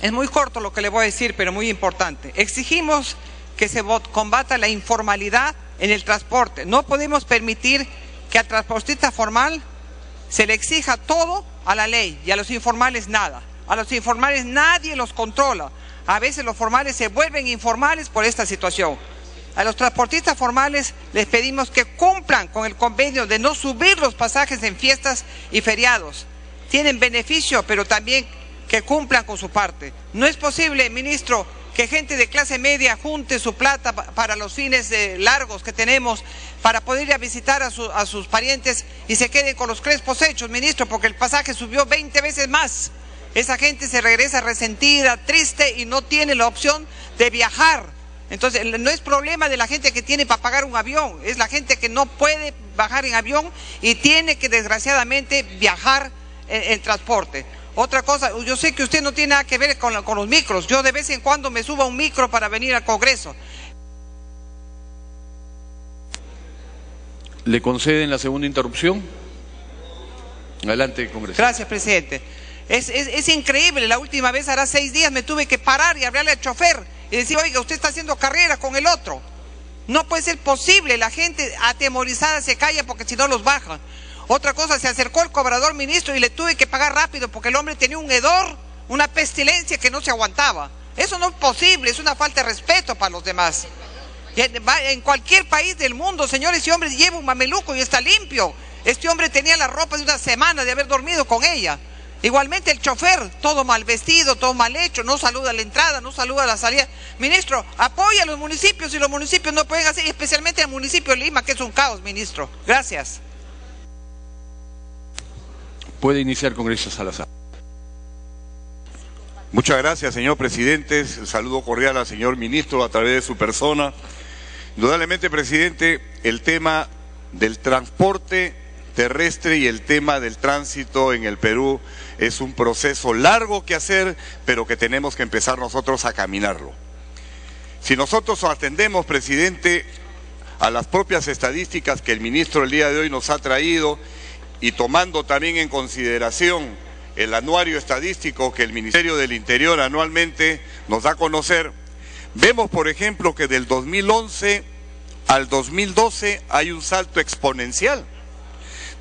es muy corto lo que le voy a decir, pero muy importante. Exigimos que se combata la informalidad en el transporte. No podemos permitir que al transportista formal se le exija todo a la ley y a los informales nada. A los informales nadie los controla. A veces los formales se vuelven informales por esta situación. A los transportistas formales les pedimos que cumplan con el convenio de no subir los pasajes en fiestas y feriados. Tienen beneficio, pero también que cumplan con su parte. No es posible, ministro, que gente de clase media junte su plata para los fines largos que tenemos, para poder ir a visitar a sus parientes y se queden con los crespos hechos, ministro, porque el pasaje subió 20 veces más. Esa gente se regresa resentida, triste y no tiene la opción de viajar. Entonces, no es problema de la gente que tiene para pagar un avión, es la gente que no puede bajar en avión y tiene que, desgraciadamente, viajar en transporte. Otra cosa, yo sé que usted no tiene nada que ver con los micros. Yo de vez en cuando me subo a un micro para venir al Congreso. ¿Le conceden la segunda interrupción? Adelante, congresista. Gracias, presidente. Es increíble. La última vez, hará 6 días, me tuve que parar y hablarle al chofer y decir, oiga, usted está haciendo carrera con el otro. No puede ser posible. La gente atemorizada se calla porque si no los bajan. Otra cosa, se acercó el cobrador, ministro, y le tuve que pagar rápido porque el hombre tenía un hedor, una pestilencia que no se aguantaba. Eso no es posible, es una falta de respeto para los demás. En cualquier país del mundo, señores y hombres, lleva un mameluco y está limpio. Este hombre tenía la ropa de una semana de haber dormido con ella. Igualmente el chofer, todo mal vestido, todo mal hecho, no saluda a la entrada, no saluda a la salida. Ministro, apoya a los municipios y los municipios no pueden hacer, especialmente el municipio de Lima, que es un caos, ministro. Gracias. Puede iniciar, congresista Salazar. Muchas gracias, señor presidente. Saludo cordial al señor ministro a través de su persona. Indudablemente, presidente, el tema del transporte terrestre y el tema del tránsito en el Perú es un proceso largo que hacer, pero que tenemos que empezar nosotros a caminarlo. Si nosotros atendemos, presidente, a las propias estadísticas que el ministro el día de hoy nos ha traído, y tomando también en consideración el anuario estadístico que el Ministerio del Interior anualmente nos da a conocer, vemos, por ejemplo, que del 2011 al 2012 hay un salto exponencial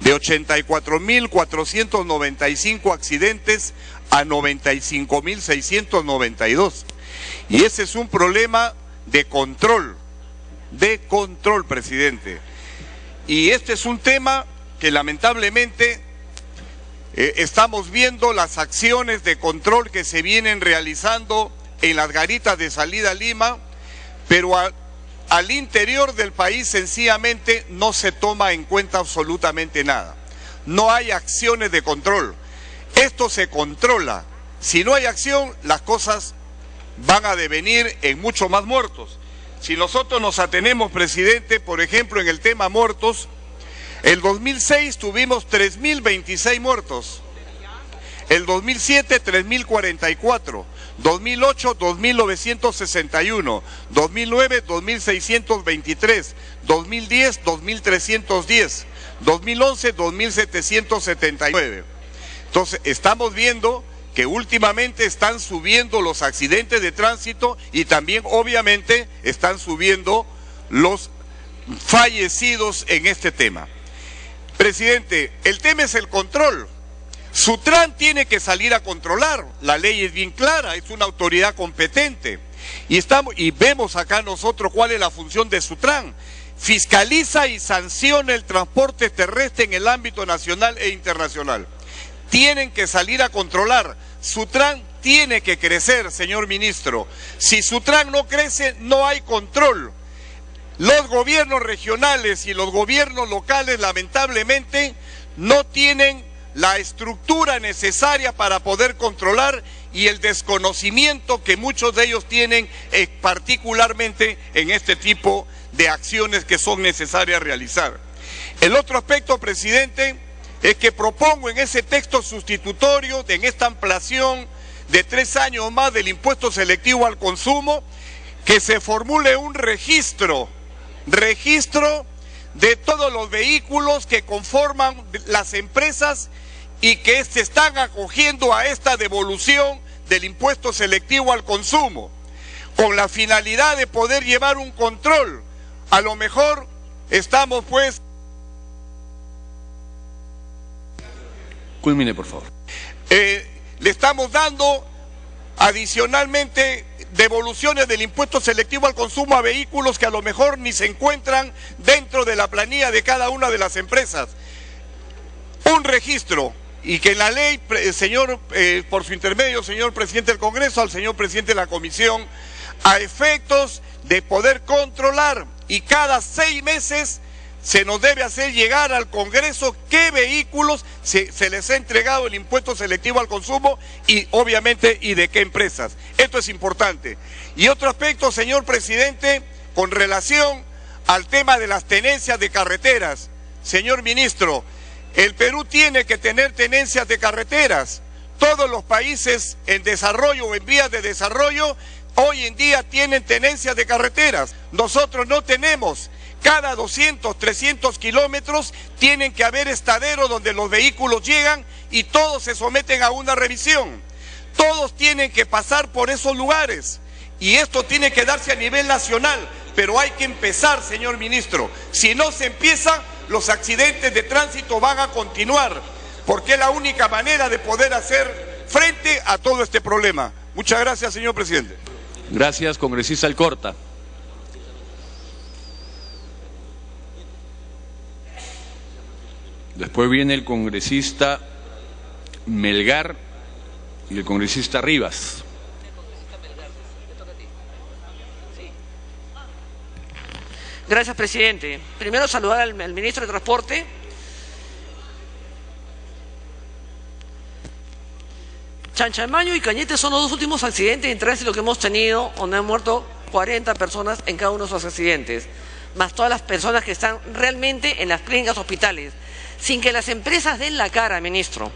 de 84.495 accidentes a 95.692. Y ese es un problema de control, presidente. Y este es un tema que lamentablemente estamos viendo las acciones de control que se vienen realizando en las garitas de salida a Lima, pero al interior del país sencillamente no se toma en cuenta absolutamente nada. No hay acciones de control. Esto se controla. Si no hay acción, las cosas van a devenir en mucho más muertos. Si nosotros nos atenemos, presidente, por ejemplo, en el tema muertos, el 2006 tuvimos 3.026 muertos, el 2007 3.044, 2008 2.961, 2009 2.623, 2010 2.310, 2011 2.779. Entonces estamos viendo que últimamente están subiendo los accidentes de tránsito y también obviamente están subiendo los fallecidos en este tema. Presidente, el tema es el control. Sutran tiene que salir a controlar, la ley es bien clara, es una autoridad competente. Y vemos acá nosotros cuál es la función de Sutran. Fiscaliza y sanciona el transporte terrestre en el ámbito nacional e internacional. Tienen que salir a controlar. Sutran tiene que crecer, señor ministro. Si Sutran no crece, no hay control. Los gobiernos regionales y los gobiernos locales, lamentablemente, no tienen la estructura necesaria para poder controlar y el desconocimiento que muchos de ellos tienen, particularmente en este tipo de acciones que son necesarias realizar. El otro aspecto, presidente, es que propongo en ese texto sustitutorio, en esta ampliación de 3 años más del impuesto selectivo al consumo, que se formule un registro de todos los vehículos que conforman las empresas y que se están acogiendo a esta devolución del impuesto selectivo al consumo, con la finalidad de poder llevar un control. A lo mejor estamos pues... Culmine, por favor. Le estamos dando adicionalmente devoluciones del impuesto selectivo al consumo a vehículos que a lo mejor ni se encuentran dentro de la planilla de cada una de las empresas. Un registro, y que en la ley, señor, por su intermedio, señor presidente del Congreso, al señor presidente de la Comisión, a efectos de poder controlar, y cada 6 meses se nos debe hacer llegar al Congreso qué vehículos se les ha entregado el impuesto selectivo al consumo y obviamente y de qué empresas. Esto es importante. Y otro aspecto, señor presidente, con relación al tema de las tenencias de carreteras. Señor ministro, el Perú tiene que tener tenencias de carreteras. Todos los países en desarrollo o en vías de desarrollo hoy en día tienen tenencias de carreteras. Nosotros no tenemos. Cada 200, 300 kilómetros tienen que haber estaderos donde los vehículos llegan y todos se someten a una revisión. Todos tienen que pasar por esos lugares y esto tiene que darse a nivel nacional, pero hay que empezar, señor ministro. Si no se empieza, los accidentes de tránsito van a continuar, porque es la única manera de poder hacer frente a todo este problema. Muchas gracias, señor presidente. Gracias, congresista Alcorta. Después viene el congresista Melgar y el congresista Rivas. Gracias, presidente. Primero saludar al ministro de Transporte. Chanchamayo y Cañete son los 2 últimos accidentes de tránsito que hemos tenido, donde han muerto 40 personas en cada uno de esos accidentes, más todas las personas que están realmente en las clínicas, hospitales, sin que las empresas den la cara, ministro.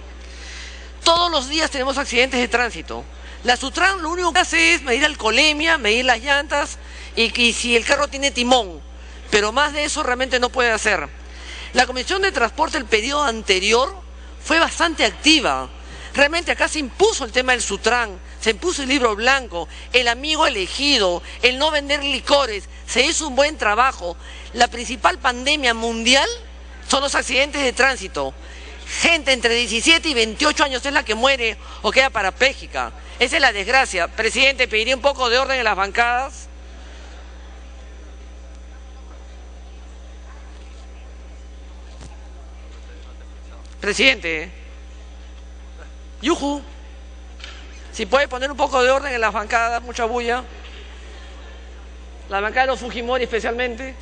Todos los días tenemos accidentes de tránsito. La Sutran lo único que hace es medir alcoholemia, medir las llantas y si el carro tiene timón, pero más de eso realmente no puede hacer. La Comisión de Transporte el periodo anterior fue bastante activa. Realmente acá se impuso el tema del Sutran, se impuso el libro blanco, el amigo elegido, el no vender licores, se hizo un buen trabajo. La principal pandemia mundial son los accidentes de tránsito. Gente entre 17 y 28 años es la que muere o queda parapléjica. Esa es la desgracia. Presidente, pediría un poco de orden en las bancadas. Presidente. Yuju. Si puede poner un poco de orden en las bancadas, mucha bulla. La bancada de los Fujimori especialmente.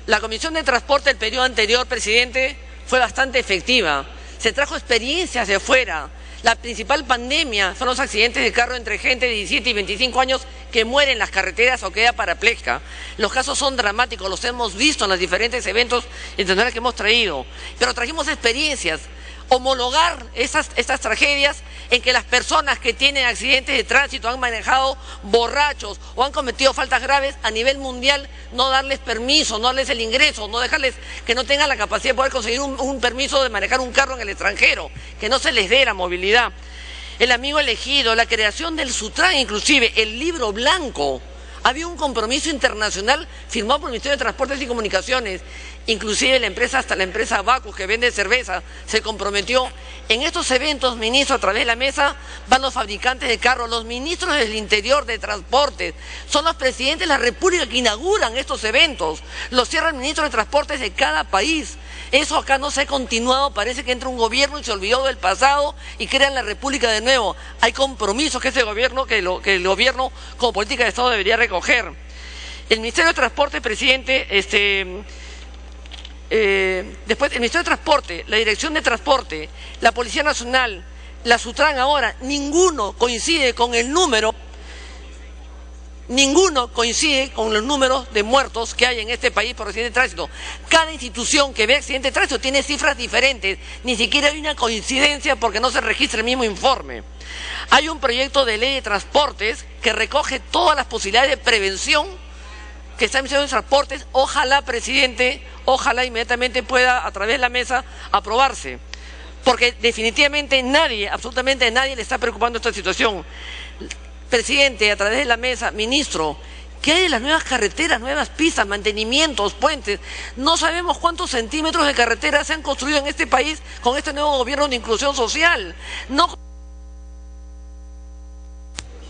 La Comisión de Transporte del periodo anterior, presidente, fue bastante efectiva. Se trajo experiencias de fuera. La principal pandemia son los accidentes de carro entre gente de 17 y 25 años que mueren en las carreteras o queda parapléjica. Los casos son dramáticos, los hemos visto en los diferentes eventos internacionales que hemos traído. Pero trajimos experiencias. Homologar estas tragedias en que las personas que tienen accidentes de tránsito han manejado borrachos o han cometido faltas graves a nivel mundial, no darles permiso, no darles el ingreso, no dejarles que no tengan la capacidad de poder conseguir un permiso de manejar un carro en el extranjero, que no se les dé la movilidad. El amigo elegido, la creación del Sutran, inclusive el libro blanco. Había un compromiso internacional firmado por el Ministerio de Transportes y Comunicaciones. Inclusive hasta la empresa Bacus, que vende cerveza, se comprometió. En estos eventos, ministro, a través de la mesa, van los fabricantes de carros, los ministros del Interior, de Transportes, son los presidentes de la República que inauguran estos eventos. Los cierra el ministro de Transportes de cada país. Eso acá no se ha continuado, parece que entra un gobierno y se olvidó del pasado y crean la República de nuevo. Hay compromisos que ese gobierno, que el gobierno como política de Estado debería recoger. El Ministerio de Transporte, presidente, después el Ministerio de Transporte, la Dirección de Transporte, la Policía Nacional, la Sutran ahora, ninguno coincide con el número, ninguno coincide con los números de muertos que hay en este país por accidente de tránsito. Cada institución que ve accidente de tránsito tiene cifras diferentes, ni siquiera hay una coincidencia porque no se registra el mismo informe. Hay un proyecto de ley de transportes que recoge todas las posibilidades de prevención que está en el Ministerio de Transportes. Ojalá, presidente, ojalá inmediatamente pueda a través de la mesa aprobarse, porque definitivamente nadie, absolutamente nadie le está preocupando esta situación. Presidente, a través de la mesa, ministro, ¿qué hay de las nuevas carreteras, nuevas pistas, mantenimientos, puentes? No sabemos cuántos centímetros de carretera se han construido en este país con este nuevo gobierno de inclusión social. No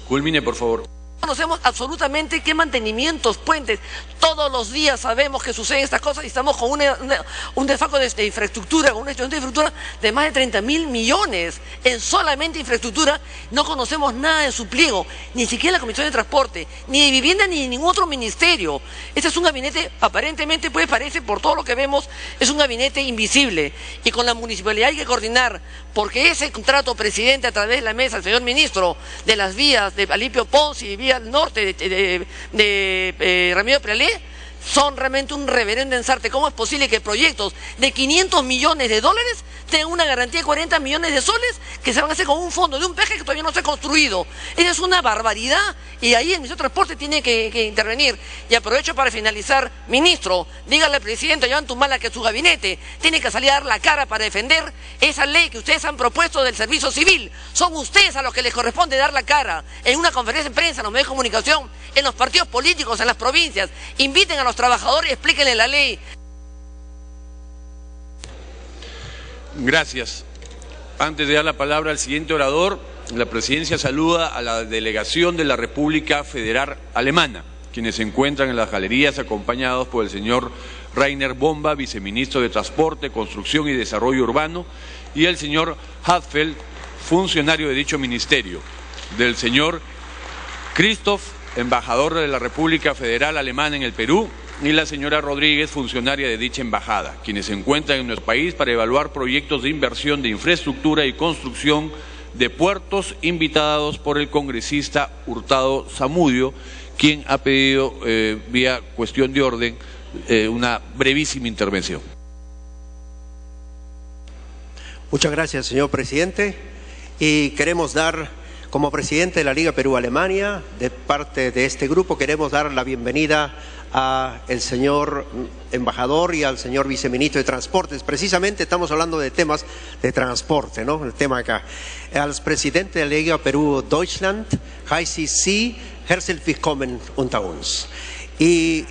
culmine, por favor. conocemos absolutamente qué mantenimientos, puentes. Todos los días sabemos que suceden estas cosas y estamos con un desfalco de infraestructura, con una gestión de infraestructura de más de 30.000 millones en solamente infraestructura. No conocemos nada de su pliego, ni siquiera la Comisión de Transporte, ni de Vivienda, ni de ningún otro ministerio. Este es un gabinete, aparentemente, pues parece, por todo lo que vemos, es un gabinete invisible. Y con la municipalidad hay que coordinar, porque ese contrato, presidente, a través de la mesa, el señor ministro, de las vías de Alipio Ponce y vía al norte de Ramiro Prealé, son realmente un reverendo ensarte. ¿Cómo es posible que proyectos de 500 millones de dólares tengan una garantía de 40 millones de soles que se van a hacer con un fondo de un peaje que todavía no se ha construido? Esa es una barbaridad y ahí el Ministerio de Transporte tiene que intervenir. Y aprovecho para finalizar, ministro, dígale al presidente Joan Tumala que su gabinete tiene que salir a dar la cara para defender esa ley que ustedes han propuesto del servicio civil. Son ustedes a los que les corresponde dar la cara en una conferencia de prensa, en los medios de comunicación, en los partidos políticos, en las provincias. Inviten a los trabajadores, explíquenle la ley. Gracias. Antes de dar la palabra al siguiente orador, la presidencia saluda a la delegación de la República Federal Alemana, quienes se encuentran en las galerías acompañados por el señor Rainer Bomba, viceministro de Transporte, Construcción y Desarrollo Urbano, y el señor Hadfeld, funcionario de dicho ministerio, del señor Christoph, embajador de la República Federal Alemana en el Perú, y la señora Rodríguez, funcionaria de dicha embajada, quienes se encuentran en nuestro país para evaluar proyectos de inversión de infraestructura y construcción de puertos, invitados por el congresista Hurtado Zamudio, quien ha pedido, vía cuestión de orden, una brevísima intervención. Muchas gracias, señor presidente. Y queremos dar, como presidente de la Liga Perú-Alemania, de parte de este grupo, queremos dar la bienvenida al señor embajador y al señor viceministro de Transportes. Precisamente estamos hablando de temas de transporte, ¿no? El tema acá. Al presidente de la Liga Perú Deutschland, heiße Sie herzlich willkommen unter uns. Y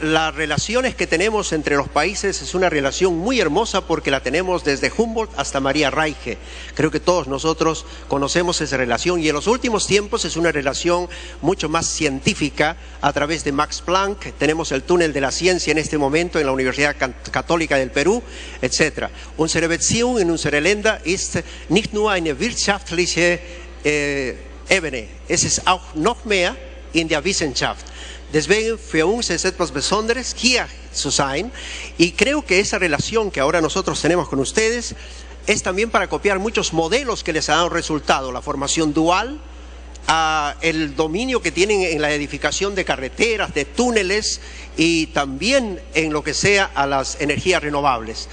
las relaciones que tenemos entre los países es una relación muy hermosa porque la tenemos desde Humboldt hasta María Reiche. Creo que todos nosotros conocemos esa relación y en los últimos tiempos es una relación mucho más científica a través de Max Planck. Tenemos el túnel de la ciencia en este momento en la Universidad Católica del Perú, etc. Unsere Beziehung in unserer Länder ist nicht nur eine wirtschaftliche Ebene, es ist auch noch mehr in der Wissenschaft. Deswegen für uns es etwas Besonderes hier zu sein y creo que esa relación que ahora nosotros tenemos con ustedes es también para copiar muchos modelos que les han dado resultado, la formación dual, el dominio que tienen en la edificación de carreteras, de túneles y también en lo que sea a las energías renovables.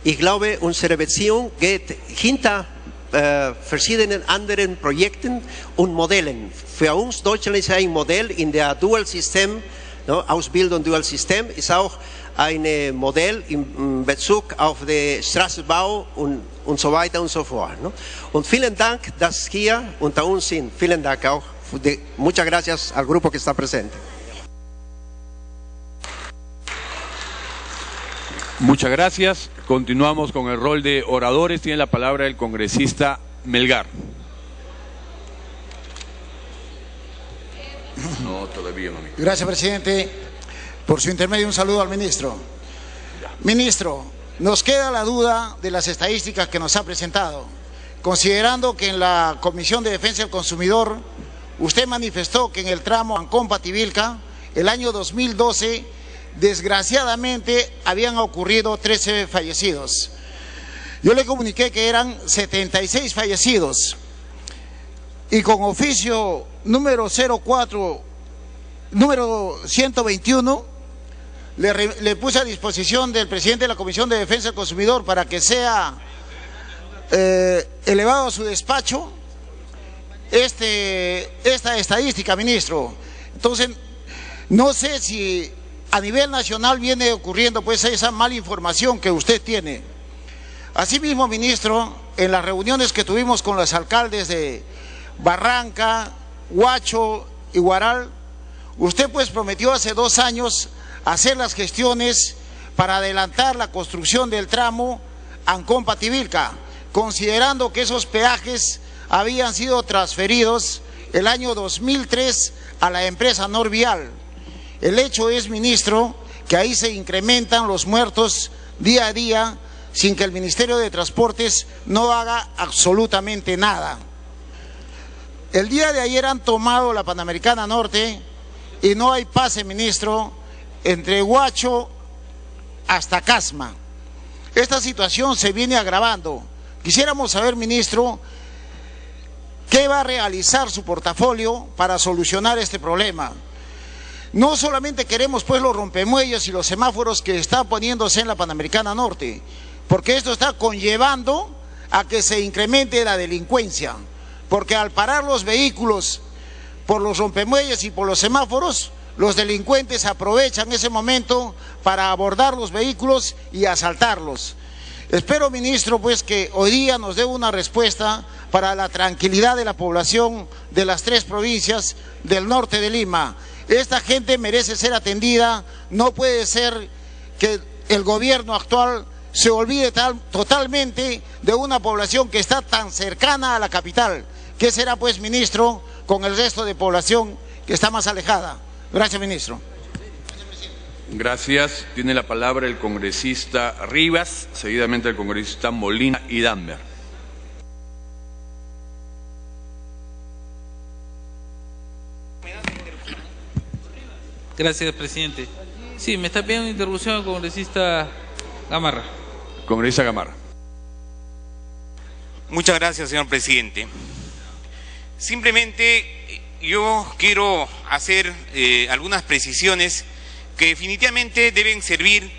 Ich glaube, unsere Beziehung geht hinter verschiedenen anderen Projekten und Modellen. Für uns Deutschland ist ein Modell in der Dual-System, no? Ausbildung Dual-System ist auch ein Modell in Bezug auf den Straßenbau und so weiter und so fort. ¿No? Und vielen Dank, dass hier unter uns sind. Vielen Dank auch. Muchas gracias al grupo que está presente. Muchas gracias. Continuamos con el rol de oradores. Tiene la palabra el congresista Melgar. No, todavía no. Gracias, presidente. Por su intermedio, un saludo al ministro. Ministro, nos queda la duda de las estadísticas que nos ha presentado. Considerando que en la Comisión de Defensa del Consumidor, usted manifestó que en el tramo Ancón-Pativilca, el año 2012, desgraciadamente habían ocurrido 13 fallecidos. Yo le comuniqué que eran 76 fallecidos y con oficio número 121 le puse a disposición del presidente de la Comisión de Defensa del Consumidor para que sea elevado a su despacho esta estadística, ministro. Entonces, no sé si a nivel nacional viene ocurriendo pues esa mala información que usted tiene. Asimismo, ministro, en las reuniones que tuvimos con los alcaldes de Barranca, Huacho y Huaral, usted pues prometió hace 2 años hacer las gestiones para adelantar la construcción del tramo Ancón-Pativilca, considerando que esos peajes habían sido transferidos el año 2003 a la empresa Norvial. El hecho es, ministro, que ahí se incrementan los muertos día a día sin que el Ministerio de Transportes no haga absolutamente nada. El día de ayer han tomado la Panamericana Norte y no hay pase, ministro, entre Huacho hasta Casma. Esta situación se viene agravando. Quisiéramos saber, ministro, ¿qué va a realizar su portafolio para solucionar este problema? No solamente queremos pues los rompemuelles y los semáforos que están poniéndose en la Panamericana Norte, porque esto está conllevando a que se incremente la delincuencia, porque al parar los vehículos por los rompemuelles y por los semáforos, los delincuentes aprovechan ese momento para abordar los vehículos y asaltarlos. Espero, ministro, pues que hoy día nos dé una respuesta para la tranquilidad de la población de las 3 provincias del norte de Lima. Esta gente merece ser atendida, no puede ser que el gobierno actual se olvide totalmente de una población que está tan cercana a la capital. ¿Qué será pues, ministro, con el resto de población que está más alejada? Gracias, ministro. Gracias. Tiene la palabra el congresista Rivas, seguidamente el congresista Molina y Damber. Gracias, presidente. Sí, me está pidiendo interrupción el congresista Gamarra. Congresista Gamarra. Muchas gracias, señor presidente. Simplemente yo quiero hacer algunas precisiones que definitivamente deben servir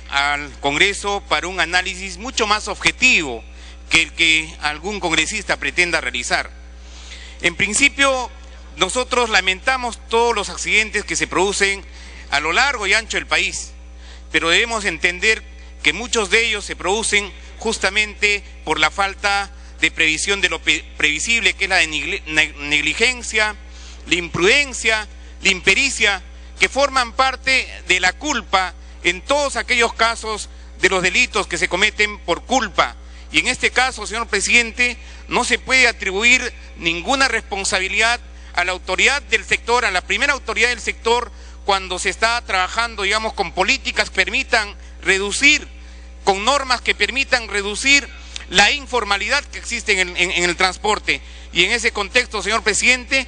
al Congreso para un análisis mucho más objetivo que el que algún congresista pretenda realizar. En principio, nosotros lamentamos todos los accidentes que se producen a lo largo y ancho del país, pero debemos entender que muchos de ellos se producen justamente por la falta de previsión de lo previsible, que es la negligencia, la imprudencia, la impericia, que forman parte de la culpa en todos aquellos casos de los delitos que se cometen por culpa. Y en este caso, señor presidente, no se puede atribuir ninguna responsabilidad a la autoridad del sector, a la primera autoridad del sector, cuando se está trabajando, digamos, con políticas que permitan reducir, con normas que permitan reducir la informalidad que existe en el transporte. Y en ese contexto, señor presidente,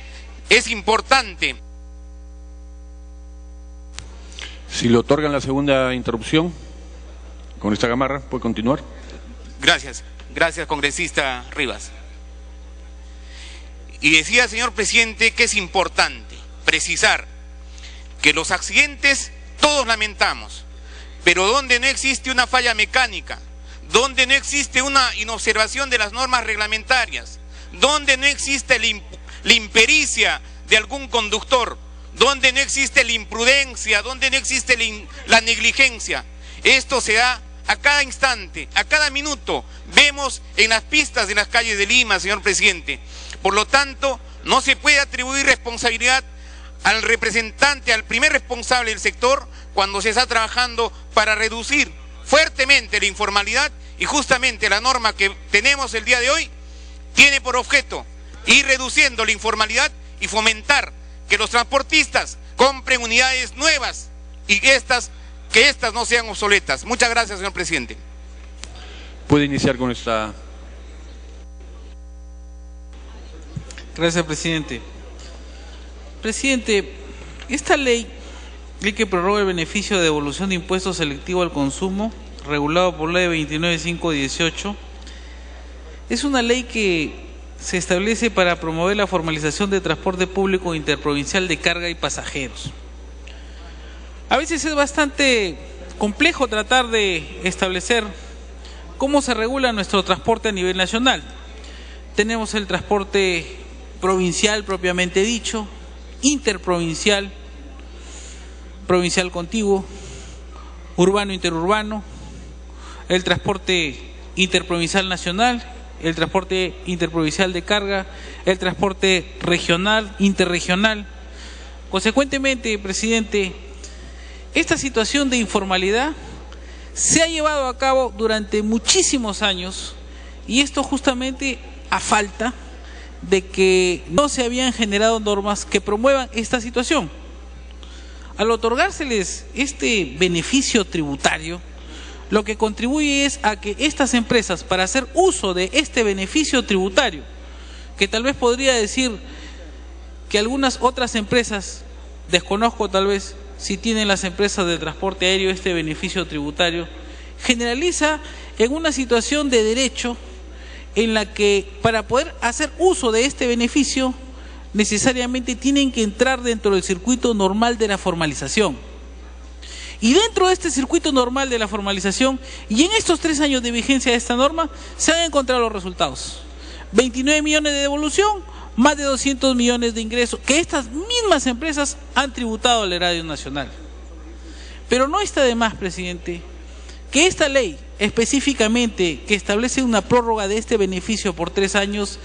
es importante. Si le otorgan la segunda interrupción, con esta Gamarra, ¿puede continuar? Gracias, congresista Rivas. Y decía, señor presidente, que es importante precisar que los accidentes todos lamentamos, pero donde no existe una falla mecánica, donde no existe una inobservación de las normas reglamentarias, donde no existe la impericia de algún conductor, donde no existe la imprudencia, donde no existe la negligencia, esto se da a cada instante, a cada minuto. Vemos en las pistas de las calles de Lima, señor presidente. Por lo tanto, no se puede atribuir responsabilidad al representante, al primer responsable del sector, cuando se está trabajando para reducir fuertemente la informalidad, y justamente la norma que tenemos el día de hoy tiene por objeto ir reduciendo la informalidad y fomentar que los transportistas compren unidades nuevas y que estas no sean obsoletas. Muchas gracias, señor presidente. Puede iniciar con esta. Gracias, presidente. Presidente, esta ley que prorroga el beneficio de devolución de impuestos selectivo al consumo, regulado por ley 29518, es una ley que se establece para promover la formalización de transporte público interprovincial de carga y pasajeros. A veces es bastante complejo tratar de establecer cómo se regula nuestro transporte a nivel nacional. Tenemos el transporte provincial propiamente dicho, interprovincial, provincial contiguo, urbano interurbano, el transporte interprovincial nacional, el transporte interprovincial de carga, el transporte regional, interregional. Consecuentemente, presidente, esta situación de informalidad se ha llevado a cabo durante muchísimos años, y esto justamente a falta de que no se habían generado normas que promuevan esta situación. Al otorgárseles este beneficio tributario, lo que contribuye es a que estas empresas, para hacer uso de este beneficio tributario, que tal vez podría decir que algunas otras empresas, desconozco tal vez si tienen las empresas de transporte aéreo este beneficio tributario, generaliza en una situación de derecho en la que para poder hacer uso de este beneficio necesariamente tienen que entrar dentro del circuito normal de la formalización. Y dentro de este circuito normal de la formalización, y en estos 3 años de vigencia de esta norma, se han encontrado los resultados. 29 millones de devolución, más de 200 millones de ingresos, que estas mismas empresas han tributado al erario nacional. Pero no está de más, presidente, que esta ley específicamente que establece una prórroga de este beneficio por 3 años,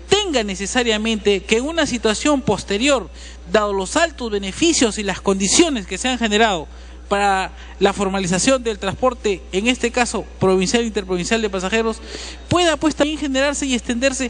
tenga necesariamente que en una situación posterior, dado los altos beneficios y las condiciones que se han generado para la formalización del transporte, en este caso provincial e interprovincial de pasajeros, pueda pues también generarse y extenderse